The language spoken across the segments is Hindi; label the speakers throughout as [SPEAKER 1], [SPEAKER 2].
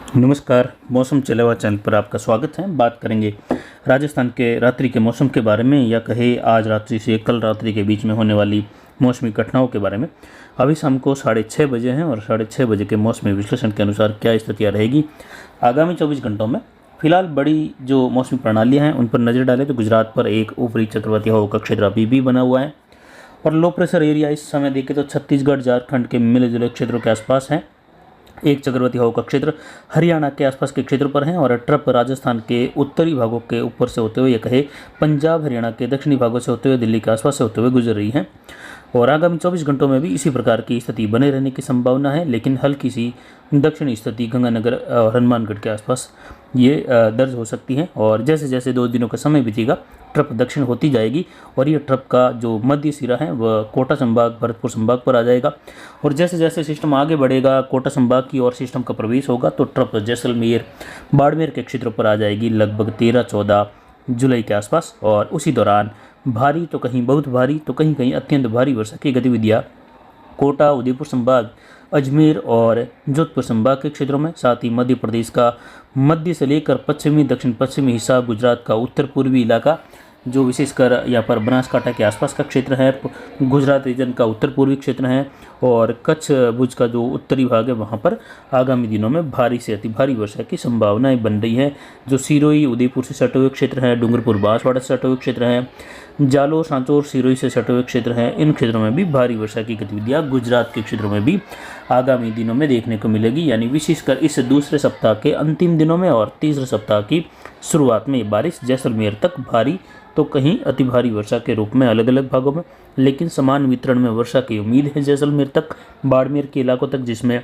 [SPEAKER 1] नमस्कार। मौसम चले हुआ चैनल पर आपका स्वागत है। बात करेंगे राजस्थान के रात्रि के मौसम के बारे में, या कहे आज रात्रि से कल रात्रि के बीच में होने वाली मौसमी घटनाओं के बारे में। अभी शाम को 6:30 बजे हैं और 6:30 बजे के मौसमी विश्लेषण के अनुसार क्या स्थितियाँ रहेगी आगामी 24 घंटों में। फिलहाल बड़ी जो मौसमी प्रणालियाँ हैं उन पर नज़र डालें तो गुजरात पर एक ऊपरी चक्रवाती हवा का क्षेत्र अभी भी बना हुआ है और लो प्रेशर एरिया इस समय देखें तो छत्तीसगढ़ झारखंड के मिले जुले क्षेत्रों के आसपास है। एक चक्रवाती हवा का क्षेत्र हरियाणा के आसपास के क्षेत्र पर है और ट्रप राजस्थान के उत्तरी भागों के ऊपर से होते हुए, यह कहे पंजाब हरियाणा के दक्षिणी भागों से होते हुए दिल्ली के आसपास से होते हुए गुजर रही है और आगामी 24 घंटों में भी इसी प्रकार की स्थिति बने रहने की संभावना है। लेकिन हल्की सी दक्षिणी स्थिति गंगानगर और हनुमानगढ़ के आसपास ये दर्ज हो सकती है और जैसे जैसे 2 दिनों का समय बीतेगा ट्रप दक्षिण होती जाएगी और ये ट्रप का जो मध्य सिरा है वह कोटा संभाग भरतपुर संभाग पर आ जाएगा और जैसे जैसे सिस्टम आगे बढ़ेगा कोटा संभाग की ओर सिस्टम का प्रवेश होगा तो ट्रप जैसलमेर बाड़मेर के क्षेत्रों पर आ जाएगी लगभग 13-14 जुलाई के आसपास। और उसी दौरान भारी तो कहीं बहुत भारी तो कहीं कहीं अत्यंत भारी वर्षा की गतिविधियाँ कोटा उदयपुर संभाग अजमेर और जोधपुर संभाग के क्षेत्रों में, साथ ही मध्य प्रदेश का मध्य से लेकर पश्चिमी दक्षिण पश्चिमी हिस्सा, गुजरात का उत्तर पूर्वी इलाका जो विशेषकर यहाँ पर बनासकांठा के आसपास का क्षेत्र है, गुजरात रीजन का उत्तर पूर्वी क्षेत्र है और कच्छ भुज का जो उत्तरी भाग है वहाँ पर आगामी दिनों में भारी से अति भारी वर्षा की संभावनाएं बन रही है। जो सिरोही उदयपुर से सटे हुए क्षेत्र है, डूंगरपुर बांसवाड़ा से सटे हुए क्षेत्र है, जालोर सांचौर सिरोही से सटे हुए क्षेत्र हैं, इन क्षेत्रों में भी भारी वर्षा की गतिविधियां गुजरात के क्षेत्रों में भी आगामी दिनों में देखने को मिलेगी। यानी विशेषकर इस दूसरे सप्ताह के अंतिम दिनों में और तीसरे सप्ताह की शुरुआत में बारिश जैसलमेर तक भारी तो कहीं अति भारी वर्षा के रूप में अलग अलग भागों में, लेकिन समान वितरण में वर्षा की उम्मीद है जैसलमेर तक बाड़मेर के इलाकों तक, जिसमें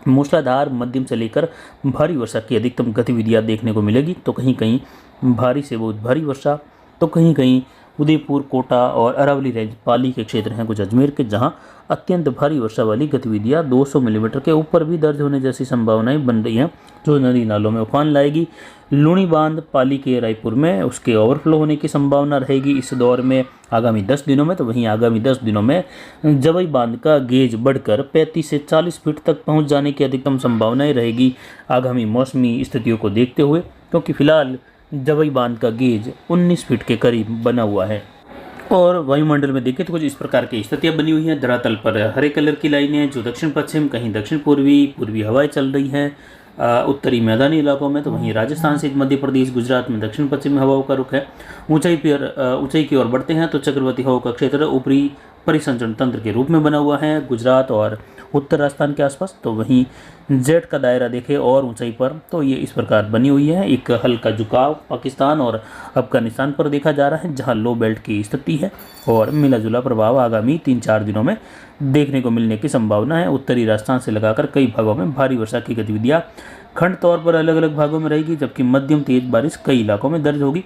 [SPEAKER 1] मूसलाधार मध्यम से लेकर भारी वर्षा की अधिकतम गतिविधियां देखने को मिलेगी। तो कहीं कहीं भारी से बहुत भारी वर्षा तो कहीं कहीं उदयपुर कोटा और अरावली रेंज पाली के क्षेत्र हैं कुछ अजमेर के, जहां अत्यंत भारी वर्षा वाली गतिविधियां 200 मिलीमीटर के ऊपर भी दर्ज होने जैसी संभावनाएं बन रही हैं, जो नदी नालों में उफान लाएगी। लूणी बांध पाली के रायपुर में उसके ओवरफ्लो होने की संभावना रहेगी इस दौर में आगामी 10 दिनों में। तो वहीं आगामी 10 दिनों में जवई बांध का गेज बढ़कर 35 से 40 फीट तक पहुंच जाने की अधिकतम संभावनाएं रहेगी आगामी मौसमी स्थितियों को देखते हुए, क्योंकि फिलहाल जवई बांध का गेज 19 फीट के करीब बना हुआ है। और वायुमंडल में देखें तो कुछ इस प्रकार की स्थितियां बनी हुई हैं। धरातल पर हरे कलर की लाइनें जो दक्षिण पश्चिम कहीं दक्षिण पूर्वी हवाएं चल रही हैं उत्तरी मैदानी इलाकों में, तो वहीं राजस्थान से मध्य प्रदेश गुजरात में दक्षिण पश्चिमी हवाओं का रुख है। ऊंचाई की ओर बढ़ते हैं तो चक्रवाती हवा का क्षेत्र ऊपरी परिसंचरण तंत्र के रूप में बना हुआ है गुजरात और उत्तर राजस्थान के आसपास। तो वहीं जेट का दायरा देखें और ऊंचाई पर तो ये इस प्रकार बनी हुई है। एक हल्का झुकाव पाकिस्तान और अफगानिस्तान पर देखा जा रहा है, जहां लो बेल्ट की स्थिति है और मिला जुला प्रभाव आगामी 3-4 दिनों में देखने को मिलने की संभावना है। उत्तरी राजस्थान से लगाकर कई भागों में भारी वर्षा की गतिविधियां खंड तौर पर अलग अलग भागों में रहेगी, जबकि मध्यम तेज बारिश कई इलाकों में दर्ज होगी।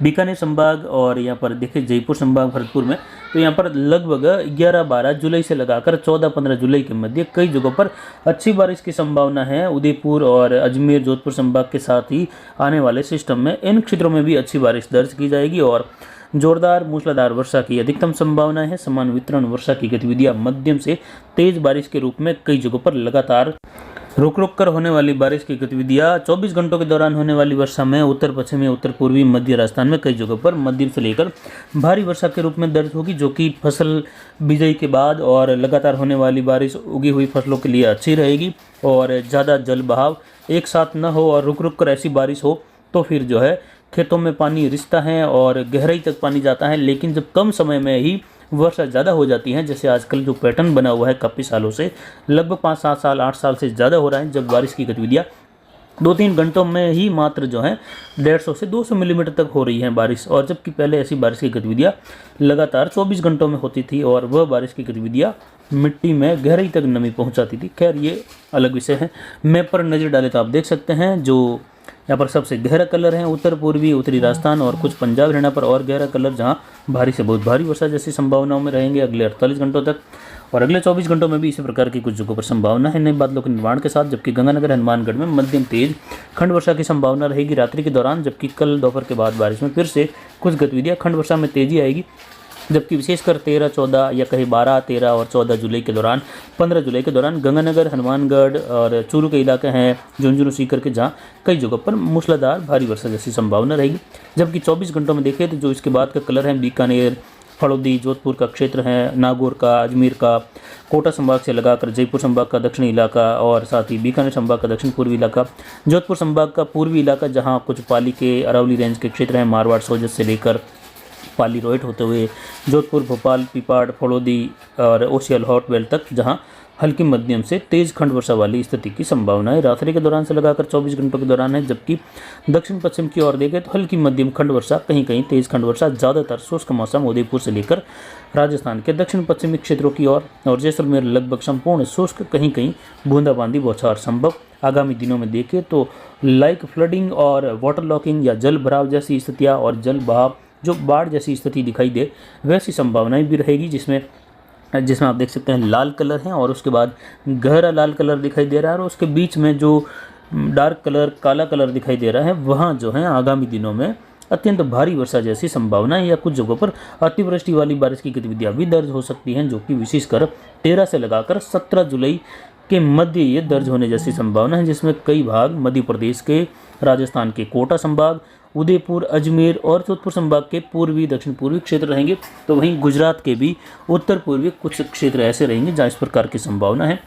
[SPEAKER 1] बीकानेर संभाग और यहाँ पर देखें जयपुर संभाग भरतपुर में, तो यहाँ पर लगभग 11-12 जुलाई से लगाकर 14-15 जुलाई के मध्य कई जगहों पर अच्छी बारिश की संभावना है। उदयपुर और अजमेर जोधपुर संभाग के साथ ही आने वाले सिस्टम में इन क्षेत्रों में भी अच्छी बारिश दर्ज की जाएगी और जोरदार मूसलाधार वर्षा की अधिकतम संभावना है। समान वितरण वर्षा की गतिविधियां मध्यम से तेज बारिश के रूप में कई जगहों पर लगातार रुक रुक कर होने वाली बारिश की गतिविधियां 24 घंटों के दौरान होने वाली वर्षा में उत्तर पश्चिमी उत्तर पूर्वी मध्य राजस्थान में कई जगहों पर मध्यम से लेकर भारी वर्षा के रूप में दर्ज होगी, जो कि फसल बिजाई के बाद और लगातार होने वाली बारिश उगी हुई फसलों के लिए अच्छी रहेगी। और ज़्यादा जल बहाव एक साथ न हो और रुक रुक कर ऐसी बारिश हो तो फिर जो है खेतों में पानी रिसता है और गहराई तक पानी जाता है। लेकिन जब कम समय में ही वर्षा ज़्यादा हो जाती है, जैसे आजकल जो पैटर्न बना हुआ है काफ़ी सालों से, लगभग 5-7 साल 8 साल से ज़्यादा हो रहा है, जब बारिश की गतिविधियाँ 2-3 घंटों में ही मात्र जो है 150 से 200 मिलीमीटर तक हो रही है बारिश, और जबकि पहले ऐसी बारिश की गतिविधियाँ लगातार 24 घंटों में होती थी और वह बारिश की गतिविधियाँ मिट्टी में गहराई तक नमी पहुँचाती थी। खैर ये अलग विषय है। मैप पर नज़र डालें तो आप देख सकते हैं जो यहाँ पर सबसे गहरा कलर है उत्तर पूर्वी उत्तरी राजस्थान और कुछ पंजाब हरियाणा पर और गहरा कलर, जहाँ भारी से बहुत भारी वर्षा जैसी संभावनाओं में रहेंगे अगले 48 घंटों तक। और अगले 24 घंटों में भी इसी प्रकार की कुछ जगहों पर संभावना है नए बादलों के निर्माण के साथ, जबकि गंगानगर हनुमानगढ़ में मध्यम तेज खंड वर्षा की संभावना रहेगी रात्रि के दौरान, जबकि कल दोपहर के बाद बारिश में फिर से कुछ गतिविधियां खंड वर्षा में तेजी आएगी। जबकि विशेषकर 13, 14 या कहीं 12, 13 और 14 जुलाई के दौरान 15 जुलाई के दौरान गंगानगर, हनुमानगढ़ और चूरू के इलाके हैं, झुंझुनू, सीकर के, जहाँ कई जगहों पर मूसलाधार भारी वर्षा जैसी संभावना रहेगी। जबकि 24 घंटों में देखें तो जो इसके बाद का कलर है, बीकानेर, फड़ौदी, जोधपुर का क्षेत्र है, नागौर का, अजमेर का, कोटा संभाग से लगाकर जयपुर संभाग का दक्षिणी इलाका और साथ ही बीकानेर संभाग का दक्षिण पूर्वी इलाका, जोधपुर संभाग का पूर्वी इलाका जहां कुछ पाली के अरावली रेंज के क्षेत्र हैं, मारवाड़, सोजत से लेकर पाली, रोहित होते हुए जोधपुर, भोपाल, पिपाड़, फड़ौदी और ओसियाल हॉट बेल्ट तक, जहां हल्की मध्यम से तेज खंड वर्षा वाली स्थिति की संभावना है रात्रि के दौरान से लगाकर 24 घंटों के दौरान है। जबकि दक्षिण पश्चिम की ओर देखें तो हल्की मध्यम खंड वर्षा, कहीं कहीं तेज खंड वर्षा, ज़्यादातर शुष्क मौसम उदयपुर से लेकर राजस्थान के दक्षिण पश्चिमी क्षेत्रों की ओर और जैसलमेर लगभग संपूर्ण शुष्क, कहीं कहीं बूंदाबांदी बौछार संभव। आगामी दिनों में देखें तो लाइक फ्लडिंग और वाटर लॉकिंग या जल भराव जैसी स्थितियाँ और जल बहाव, जो बाढ़ जैसी स्थिति दिखाई दे, वैसी संभावनाएं भी रहेगी, जिसमें आप देख सकते हैं लाल कलर है और उसके बाद गहरा लाल कलर दिखाई दे रहा है और उसके बीच में जो डार्क कलर, काला कलर दिखाई दे रहा है, वहाँ जो है आगामी दिनों में अत्यंत भारी वर्षा जैसी संभावना है या कुछ जगहों पर अतिवृष्टि वाली बारिश की गतिविधियाँ भी दर्ज हो सकती हैं, जो कि विशेषकर 13 से लगाकर 17 जुलाई के मध्य ये दर्ज होने जैसी संभावना है, जिसमें कई भाग मध्य प्रदेश के, राजस्थान के कोटा संभाग, उदयपुर, अजमेर और जोधपुर संभाग के पूर्वी, दक्षिण पूर्वी क्षेत्र रहेंगे। तो वहीं गुजरात के भी उत्तर पूर्वी कुछ क्षेत्र ऐसे रहेंगे जहाँ इस प्रकार की संभावना है।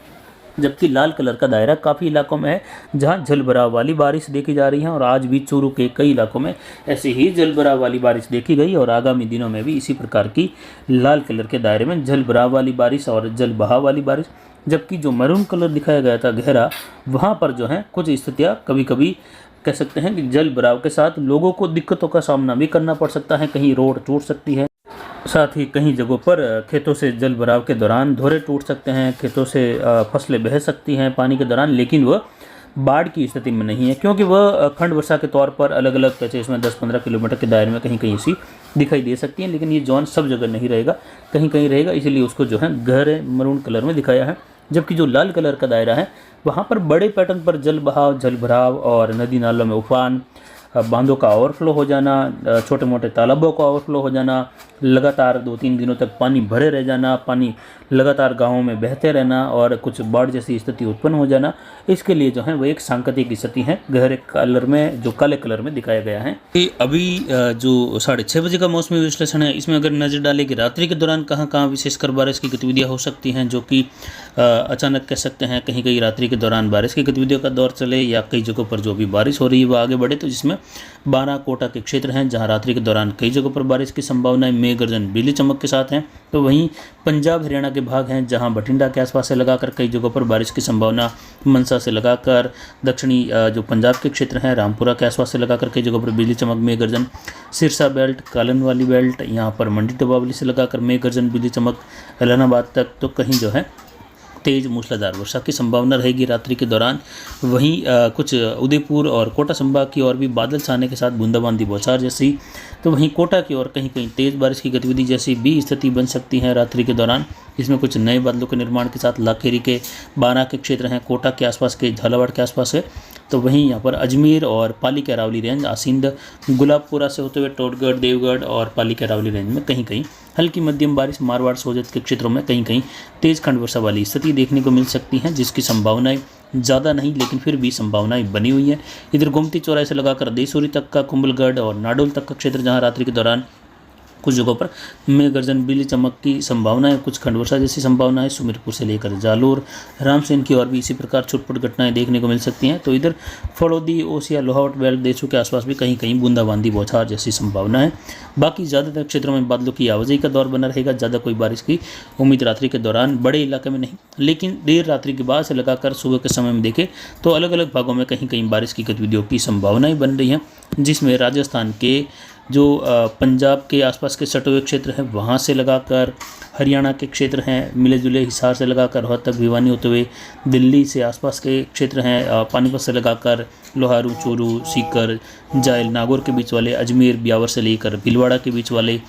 [SPEAKER 1] जबकि लाल कलर का दायरा काफ़ी इलाकों में है जहां जल भराव वाली बारिश देखी जा रही है और आज भी चूरू के कई इलाकों में ऐसे ही जल भराव वाली बारिश देखी गई और आगामी दिनों में भी इसी प्रकार की लाल कलर के दायरे में जल भराव वाली बारिश और जल बहाव वाली बारिश। जबकि जो मैरून कलर दिखाया गया था गहरा, वहाँ पर जो है कुछ स्थितियाँ कभी कभी कह सकते हैं कि जल भराव के साथ लोगों को दिक्कतों का सामना भी करना पड़ सकता है। कहीं रोड टूट सकती है, साथ ही कहीं जगहों पर खेतों से जल भराव के दौरान धोरे टूट सकते हैं, खेतों से फसलें बह सकती हैं पानी के दौरान, लेकिन वह बाढ़ की स्थिति में नहीं है क्योंकि वह खंड वर्षा के तौर पर अलग अलग जैसे इसमें 10-15 किलोमीटर के दायरे में कहीं कहीं ऐसी दिखाई दे सकती है, लेकिन ये जोन सब जगह नहीं रहेगा, कहीं कहीं रहेगा, इसलिए उसको जो है गहरे मरून कलर में दिखाया है। जबकि जो लाल कलर का दायरा है वहाँ पर बड़े पैटर्न पर जल बहाव, जल भराव और नदी नालों में उफान, बांधों का ओवरफ्लो हो जाना, छोटे मोटे तालाबों का ओवरफ्लो हो जाना, लगातार 2-3 दिनों तक पानी भरे रह जाना, पानी लगातार गाँवों में बहते रहना और कुछ बाढ़ जैसी स्थिति उत्पन्न हो जाना, इसके लिए जो है वो एक सांकेतिक स्थिति है गहरे कलर में, जो काले कलर में दिखाया गया है। अभी जो 6:30 बजे का मौसमी विश्लेषण है, इसमें अगर नजर डालें कि रात्रि के दौरान कहाँ कहाँ विशेषकर बारिश की गतिविधियाँ हो सकती हैं, जो कि अचानक कह सकते हैं कहीं कहीं रात्रि के दौरान बारिश की गतिविधियों का दौर चले या कई जगहों पर जो भी बारिश हो रही है वो आगे बढ़े, तो जिसमें 12 कोटा के क्षेत्र हैं जहां रात्रि के दौरान कई जगहों पर बारिश की संभावनाएं मेघ गर्जन बिजली चमक के साथ हैं। तो वहीं पंजाब हरियाणा के भाग हैं जहां बठिंडा के आसपास से लगाकर कई जगहों पर बारिश की संभावना, मनसा से लगाकर दक्षिणी जो पंजाब के क्षेत्र हैं, रामपुरा के आसपास से लगाकर कई जगहों पर बिजली चमक, मेघ गर्जन, सिरसा बेल्ट, कालन वाली बेल्ट, यहाँ पर मंडी डबावली से लगाकर मेघ गर्जन बिजली चमक, इलाहाबाद तक तो कहीं जो है तेज मूसलाधार वर्षा की संभावना रहेगी रात्रि के दौरान। वहीं कुछ उदयपुर और कोटा संभाग की ओर भी बादल छाने के साथ बूंदाबांदी बौछार जैसी, तो वहीं कोटा की ओर कहीं कहीं तेज़ बारिश की गतिविधि जैसी भी स्थिति बन सकती है रात्रि के दौरान। इसमें कुछ नए बादलों के निर्माण के साथ लाखेरी के 12 के क्षेत्र हैं, कोटा के आसपास के, झालावाड़ के आसपास है, तो वहीं यहाँ पर अजमेर और पाली के अरावली रेंज, आसिंद, गुलाबपुरा से होते हुए टोटगढ़, देवगढ़ और पाली के अरावली रेंज में कहीं कहीं हल्की मध्यम बारिश, मारवाड़, सोजत के क्षेत्रों में कहीं कहीं तेज खंड वर्षा वाली स्थिति देखने को मिल सकती हैं, जिसकी संभावनाएं ज़्यादा नहीं लेकिन फिर भी संभावनाएं बनी हुई हैं। इधर गोमती चौराहे से लगाकर देसूरी तक का, कुंभलगढ़ और नाडोल तक का क्षेत्र जहां रात्रि के दौरान कुछ जगहों पर मेघ गर्जन बिजली चमक की संभावना है, कुछ खंड वर्षा जैसी संभावना है। सुमेरपुर से लेकर जालोर, रामसेन की ओर भी इसी प्रकार छुटपुट घटनाएं देखने को मिल सकती हैं। तो इधर फड़ौदी, ओसिया, लोहावट बेल्ट, देशों के आसपास भी कहीं कहीं बूंदाबांदी बौछार जैसी संभावना है। बाकी ज़्यादातर क्षेत्रों में बादलों की आवाजाही का दौर बना रहेगा, ज़्यादा कोई बारिश की उम्मीद रात्रि के दौरान बड़े इलाके में नहीं, लेकिन देर रात्रि के बाद से लगाकर सुबह के समय में देखें तो अलग अलग भागों में कहीं कहीं बारिश की गतिविधियों की संभावनाएं बन रही हैं, जिसमें राजस्थान के जो पंजाब के आसपास के सटे हुए क्षेत्र हैं वहाँ से लगाकर हरियाणा के क्षेत्र हैं, मिले जुले हिसार से लगाकर रोहतक, भिवानी होते हुए दिल्ली से आसपास के क्षेत्र हैं, पानीपत से लगाकर लोहारू, चूरू, सीकर, जायल, नागौर के बीच वाले, अजमेर, ब्यावर से लेकर भीलवाड़ा के बीच वाले,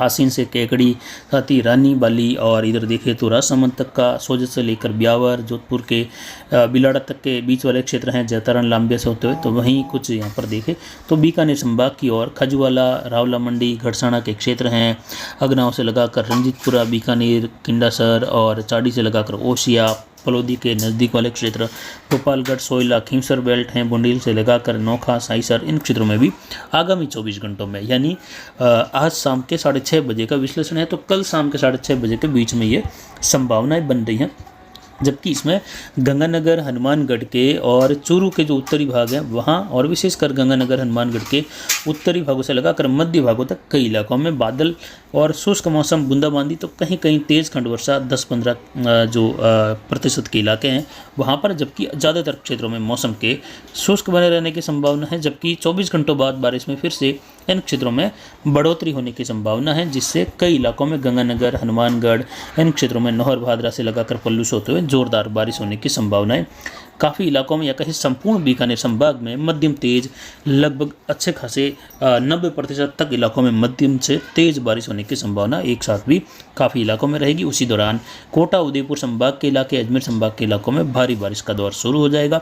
[SPEAKER 1] आसीन से केकड़ी, साथ ही रानी बाली, और इधर देखें तो राजसमंद तक का, सोजत से लेकर ब्यावर, जोधपुर के बिलाड़ा तक के बीच वाले क्षेत्र हैं, जैतारण लांबे से होते हुए। तो वहीं कुछ यहाँ पर देखें तो बीकानेर संभाग की ओर खजुवाला, रावला मंडी, घड़साना के क्षेत्र हैं। अगनाव से लगाकर रंजीतपुरा, बीकानेर, किंडासर और चाड़ी से लगाकर ओसिया, फलोदी के नज़दीक वाले क्षेत्र, गोपालगढ़, सोयला, खींवसर बेल्ट हैं, बुंडील से लगाकर नोखा, साइसर, इन क्षेत्रों में भी आगामी 24 घंटों में, यानी आज शाम के 6:30 बजे का विश्लेषण है, तो कल शाम के 6:30 बजे के बीच में ये संभावनाएं बन रही हैं। जबकि इसमें गंगानगर, हनुमानगढ़ के और चूरू के जो उत्तरी भाग हैं वहाँ, और विशेषकर गंगानगर, हनुमानगढ़ के उत्तरी भागों से लगाकर मध्य भागों तक कई इलाकों में बादल और शुष्क मौसम, बूंदाबांदी, तो कहीं कहीं तेज़ खंड वर्षा 10-15 जो प्रतिशत के इलाके हैं वहाँ पर। जबकि ज़्यादातर क्षेत्रों में मौसम के शुष्क बने रहने की संभावना है। जबकि 24 घंटों बाद बारिश में फिर से इन क्षेत्रों में बढ़ोतरी होने की संभावना है, जिससे कई इलाकों में गंगानगर, हनुमानगढ़, इन क्षेत्रों में नौहर भादरा से लगाकर पल्लू से होते हुए जोरदार बारिश होने की संभावनाएं। काफ़ी इलाकों में या कहीं संपूर्ण बीकानेर संभाग में मध्यम तेज, लगभग अच्छे खासे 90% तक इलाकों में मध्यम से तेज़ बारिश होने की संभावना एक साथ भी काफ़ी इलाकों में रहेगी। उसी दौरान कोटा, उदयपुर संभाग के इलाके, अजमेर संभाग के इलाकों में भारी बारिश का दौर शुरू हो जाएगा।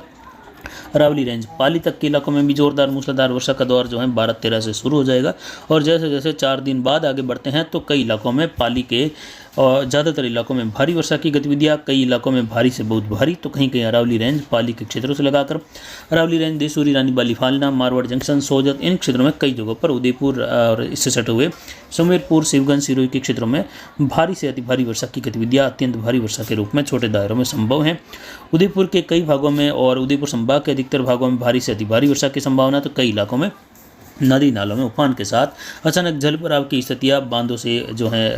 [SPEAKER 1] अरावली रेंज, पाली तक के इलाकों में भी जोरदार मूसलाधार वर्षा का दौर जो है 12-13 से शुरू हो जाएगा। और जैसे जैसे 4 दिन बाद आगे बढ़ते हैं तो कई इलाकों में पाली के और ज़्यादातर इलाकों में भारी वर्षा की गतिविधियाँ, कई इलाकों में भारी से बहुत भारी, तो कहीं कहीं अरावली रेंज, पाली के क्षेत्रों से लगाकर अरावली रेंज, देसूरी, रानी बाली, फालना, मारवाड़ जंक्शन, सोजत, इन क्षेत्रों में कई जगहों पर, उदयपुर और इससे सटे हुए सुमेरपुर, शिवगंज, सिरोही के क्षेत्रों में भारी से अति भारी वर्षा की गतिविधियाँ अत्यंत भारी वर्षा के रूप में छोटे दायरों में संभव हैं। उदयपुर के कई भागों में और उदयपुर संभाग के अधिकतर भागों में भारी से अति भारी वर्षा की संभावना, तो कई इलाकों में नदी नालों में उफान के साथ अचानक जल भराव की स्थितियाँ, बांधों से जो है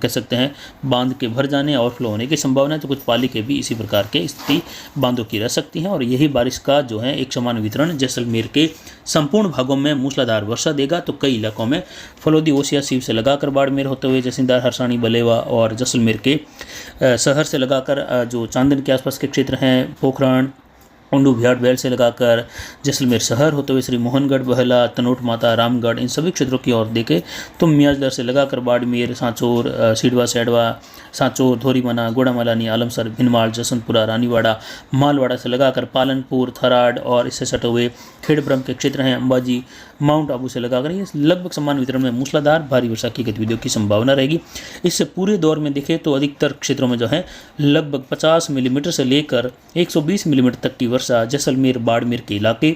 [SPEAKER 1] कह सकते हैं बांध के भर जाने और फ्लो होने की संभावना है। तो कुछ पाली के भी इसी प्रकार के स्थिति बांधों की रह सकती हैं। और यही बारिश का जो है एक समान वितरण जैसलमेर के संपूर्ण भागों में मूसलाधार वर्षा देगा। तो कई इलाकों में फलोदी, ओसिया, सीव से लगाकर बाड़मेर होते हुए जैसिंदार, हरसाणी, बलेवा और जैसलमेर के शहर से लगाकर जो चांदन के आसपास के क्षेत्र हैं, पोखरण, उंडू, भियाड़, बैल से लगाकर जैसलमेर शहर होते हुए श्री मोहनगढ़, बहला, तनोट माता, रामगढ़, इन सभी क्षेत्रों की ओर देखें तो मियाजदर से लगाकर बाड़मेर, सांचौर, सीडवा, सैडवा, सांचौर, धोरीमना, गोड़ामलानी, आलमसर, भिनमाल, जसवंतपुरा, रानीवाड़ा, मालवाड़ा से लगाकर पालनपुर, थराड और इससे सटे हुए खेड़ब्रह्म के क्षेत्र हैं, अंबाजी, माउंट आबू से लगाकर ये लगभग समान वितरण में मूसलाधार भारी वर्षा की गतिविधियों की संभावना रहेगी। इससे पूरे दौर में देखें तो अधिकतर क्षेत्रों में जो है लगभग 50 मिलीमीटर से लेकर 120 मिलीमीटर तक की वर्षा जैसलमेर, बाड़मेर के इलाके,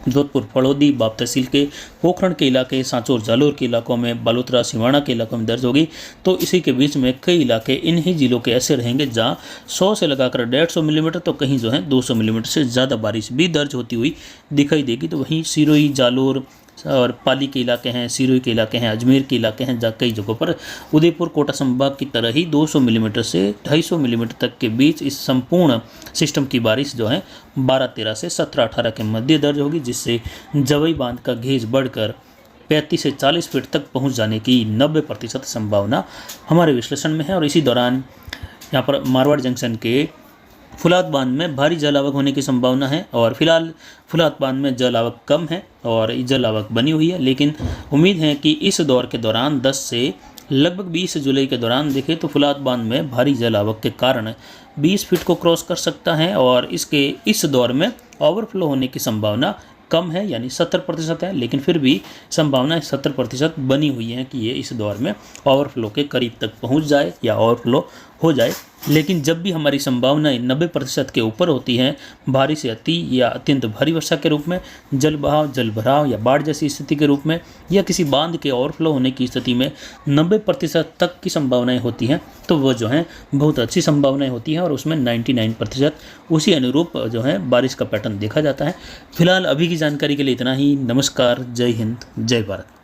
[SPEAKER 1] जोधपुर, फड़ौदी, बाप तहसील के, पोखरण के इलाके, सांचौर, जालोर के इलाकों में, बालोतरा, सिवाना के इलाकों में दर्ज होगी। तो इसी के बीच में कई इलाके इन्हीं जिलों के ऐसे रहेंगे जहां 100 से लगाकर 150 मिलीमीटर, तो कहीं जो है 200 मिलीमीटर से ज़्यादा बारिश भी दर्ज होती हुई दिखाई देगी। तो वहीं सिरोही, जालोर और पाली के इलाके हैं, सिरोही के इलाके हैं, अजमेर के इलाके हैं, जहाँ कई जगहों पर उदयपुर, कोटा संभाग की तरह ही 200 मिलीमीटर से 250 मिलीमीटर तक के बीच इस संपूर्ण सिस्टम की बारिश जो है 12-13 से 17-18 के मध्य दर्ज होगी, जिससे जवई बांध का गेज बढ़कर 35 से 40 फीट तक पहुँच जाने की 90% संभावना हमारे विश्लेषण में है। और इसी दौरान यहाँ पर मारवाड़ जंक्शन के फुलात बांध में भारी जल आवक होने की संभावना है। और फिलहाल फुलात बांध में जल आवक कम है और जल आवक बनी हुई है, लेकिन उम्मीद है कि इस दौर के दौरान 10 से लगभग 20 जुलाई के दौरान देखें तो फुलात बांध में भारी जल आवक के कारण 20 फीट को क्रॉस कर सकता है। और इसके इस दौर में ओवरफ्लो होने की संभावना कम है, यानी 70% है, लेकिन फिर भी संभावना 70% बनी हुई है कि ये इस दौर में ओवरफ्लो के करीब तक पहुंच जाए या ओवरफ्लो हो जाए। लेकिन जब भी हमारी संभावनाएं 90% के ऊपर होती हैं भारी से अति या अत्यंत भारी वर्षा के रूप में, जल बहाव, जल भराव या बाढ़ जैसी स्थिति के रूप में, या किसी बांध के ओवरफ्लो होने की स्थिति में 90% तक की संभावनाएं होती हैं, तो वो जो है बहुत अच्छी संभावनाएं होती हैं और उसमें 99% उसी अनुरूप जो है बारिश का पैटर्न देखा जाता है। फिलहाल अभी की जानकारी के लिए इतना ही। नमस्कार, जय हिंद, जय भारत।